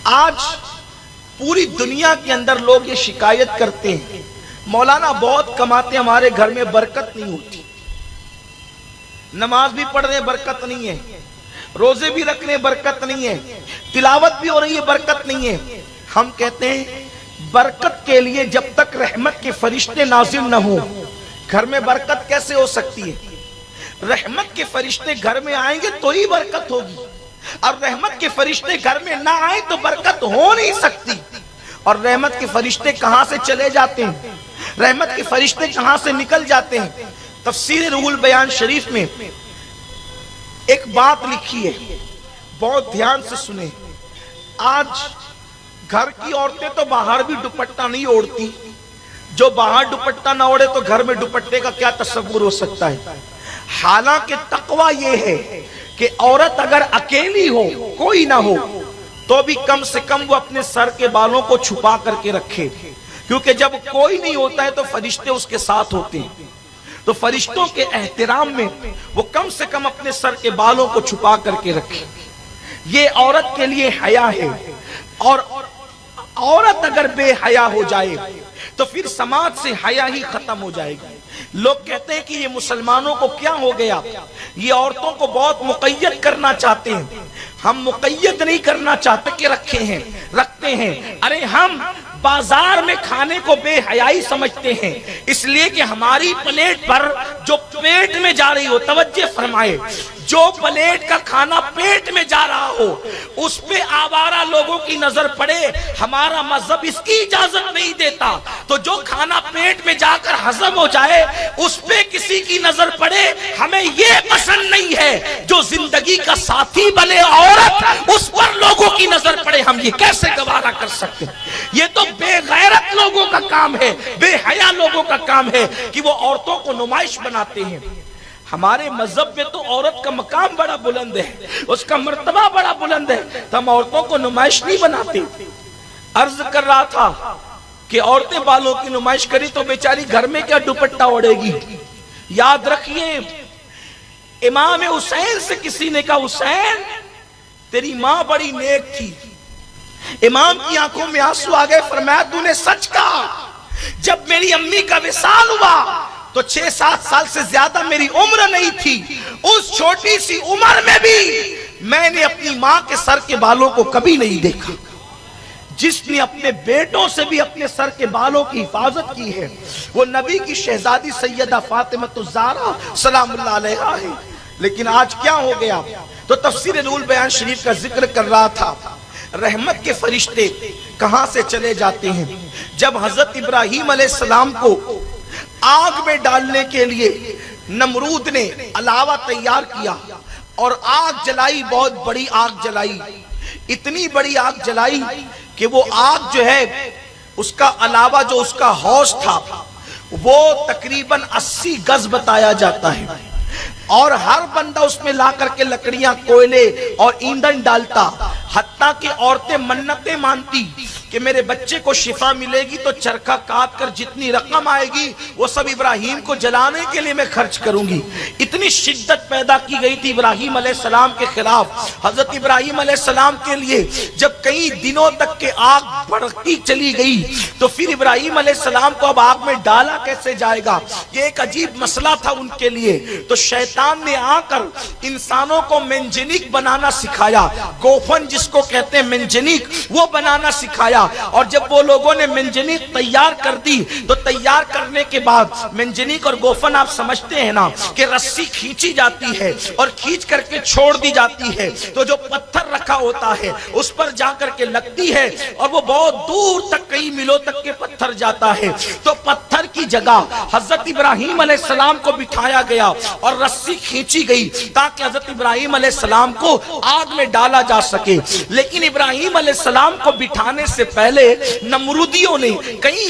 آج پوری دنیا کے اندر لوگ یہ شکایت کرتے ہیں مولانا بہت کماتے ہمارے گھر میں برکت نہیں ہوتی، نماز بھی پڑھ رہے برکت نہیں ہے، روزے بھی رکھ رہے برکت نہیں ہے، تلاوت بھی ہو رہی ہے برکت نہیں ہے۔ ہم کہتے ہیں برکت کے لیے جب تک رحمت کے فرشتے نازل نہ ہوں گھر میں برکت کیسے ہو سکتی ہے؟ رحمت کے فرشتے گھر میں آئیں گے تو ہی برکت ہوگی، اور رحمت کے فرشتے گھر میں نہ آئیں تو برکت ہو نہیں سکتی۔ اور رحمت کے فرشتے کہاں سے چلے جاتے ہیں؟ رحمت کے فرشتے کہاں سے نکل جاتے ہیں؟ تفسیر روح البیان شریف میں ایک بات لکھی ہے، بہت دھیان سے سنیں۔ آج گھر کی عورتیں تو باہر بھی دوپٹہ نہیں اوڑھتی، جو باہر دوپٹہ نہ اوڑھے تو گھر میں دوپٹے کا کیا تصور ہو سکتا ہے؟ حالانکہ تقویٰ یہ ہے کہ عورت اگر اکیلی ہو، کوئی نہ ہو، تو بھی کم سے کم وہ اپنے سر کے بالوں کو چھپا کر کے رکھے، کیونکہ جب کوئی نہیں ہوتا ہے تو فرشتے اس کے ساتھ ہوتے ہیں، تو فرشتوں کے احترام میں وہ کم سے کم اپنے سر کے بالوں کو چھپا کر کے رکھے۔ یہ عورت کے لیے حیا ہے، اور عورت اگر بے حیا ہو جائے تو پھر سماج سے حیا ہی ختم ہو جائے گی۔ لوگ کہتے ہیں کہ یہ مسلمانوں کو کیا ہو گیا، یہ عورتوں کو بہت مقید کرنا چاہتے ہیں۔ ہم مقید نہیں کرنا چاہتے کہ رکھتے ہیں۔ ارے ہم بازار میں کھانے کو بے حیائی سمجھتے ہیں، اس لیے کہ ہماری پلیٹ پر جو پیٹ میں جا رہی ہو، توجہ فرمائے، جو پلیٹ کا کھانا پیٹ میں جا رہا ہو اس پہ آوارہ لوگوں کی نظر پڑے، ہمارا مذہب اس کی اجازت نہیں دیتا۔ تو جو کھانا پیٹ میں جا کر ہضم ہو جائے اس پہ کسی کی نظر پڑے، ہمیں یہ پسند نہیں ہے۔ جو زندگی کا ساتھی بنے عورت، اس پر لوگوں کی نظر پڑے، ہم یہ کیسے گوارا کر سکتے ہیں؟ یہ تو بے غیرت لوگوں کا کام ہے، بے حیا لوگوں کا کام ہے کہ وہ عورتوں کو نمائش بناتے ہیں۔ ہمارے مذہب میں تو عورت کا مقام بڑا بلند ہے، اس کا مرتبہ بڑا بلند ہے، تو ہم عورتوں کو نمائش نہیں بناتے۔ عرض کر رہا تھا کہ عورتیں بالوں کی نمائش کری تو بیچاری گھر میں کیا دوپٹہ اوڑھے گی؟ یاد رکھیے، امام حسین سے کسی نے کہا حسین تیری ماں بڑی نیک تھی، امام کی آنکھوں میں آنسو آ گئے، فرمایا تو نے سچ کہا، جب میری امی کا وصال ہوا تو 6-7 سال سے زیادہ میری عمر نہیں تھی، اس چھوٹی سی عمر میں بھی میں نے اپنی ماں کے سر کے بالوں کو کبھی نہیں دیکھا۔ جس نے اپنے بیٹوں سے بھی اپنے سر کے بالوں کی حفاظت کی ہے وہ نبی کی شہزادی سیدہ فاطمہ الزہرا سلام اللہ علیہا ہے۔ لیکن آج کیا ہو گیا؟ تو تفسیر روح البیان شریف کا ذکر کر رہا تھا، رحمت کے فرشتے کہاں سے چلے جاتے ہیں؟ جب حضرت ابراہیم علیہ السلام کو آگ میں ڈالنے کے لیے نمرود نے علاوہ تیار کیا اور آگ جلائی، بہت بڑی آگ جلائی، اتنی بڑی آگ جلائی کہ وہ آگ جو ہے اس کا علاوہ جو اس کا حوض تھا وہ تقریباً 80 گز بتایا جاتا ہے، اور ہر بندہ اس میں لا کر کے لکڑیاں، کوئلے اور ایندھن ڈالتا، حتیٰ کہ عورتیں منتیں مانتی کہ میرے بچے کو شفا ملے گی تو چرخہ کاٹ کر جتنی رقم آئے گی وہ سب ابراہیم کو جلانے کے لیے میں خرچ کروں گی۔ اتنی شدت پیدا کی گئی تھی ابراہیم علیہ السلام کے خلاف۔ حضرت ابراہیم علیہ السلام کے لیے جب کئی دنوں تک کے آگ بڑھتی چلی گئی تو پھر ابراہیم علیہ السلام کو اب آگ میں ڈالا کیسے جائے گا، یہ ایک عجیب مسئلہ تھا ان کے لیے۔ تو شیطان نے آ کر انسانوں کو منجنیق بنانا سکھایا، گوفن جس کو کہتے ہیں منجنیق، وہ بنانا سکھایا۔ اور جب وہ لوگوں نے منجنیق تیار کر دی تو تیار کرنے کے بعد منجنیق اور گوفن آپ سمجھتے ہیں نا کہ رسی کھینچی جاتی ہے اور کھینچ کر کے چھوڑ دی جاتی ہے، تو جو پتھر رکھا ہوتا ہے اس پر جا کر کے لگتی ہے اور وہ بہت دور تک کئی میلوں تک کے پتھر جاتا ہے۔ تو پتھر کی جگہ حضرت ابراہیم علیہ السلام کو بٹھایا گیا اور رسی کھینچی گئی تاکہ حضرت ابراہیم علیہ السلام کو آگ میں ڈالا جا سکے۔ لیکن ابراہیم علیہ السلام کو بٹھانے سے پہلے نمرودیوں نے کئی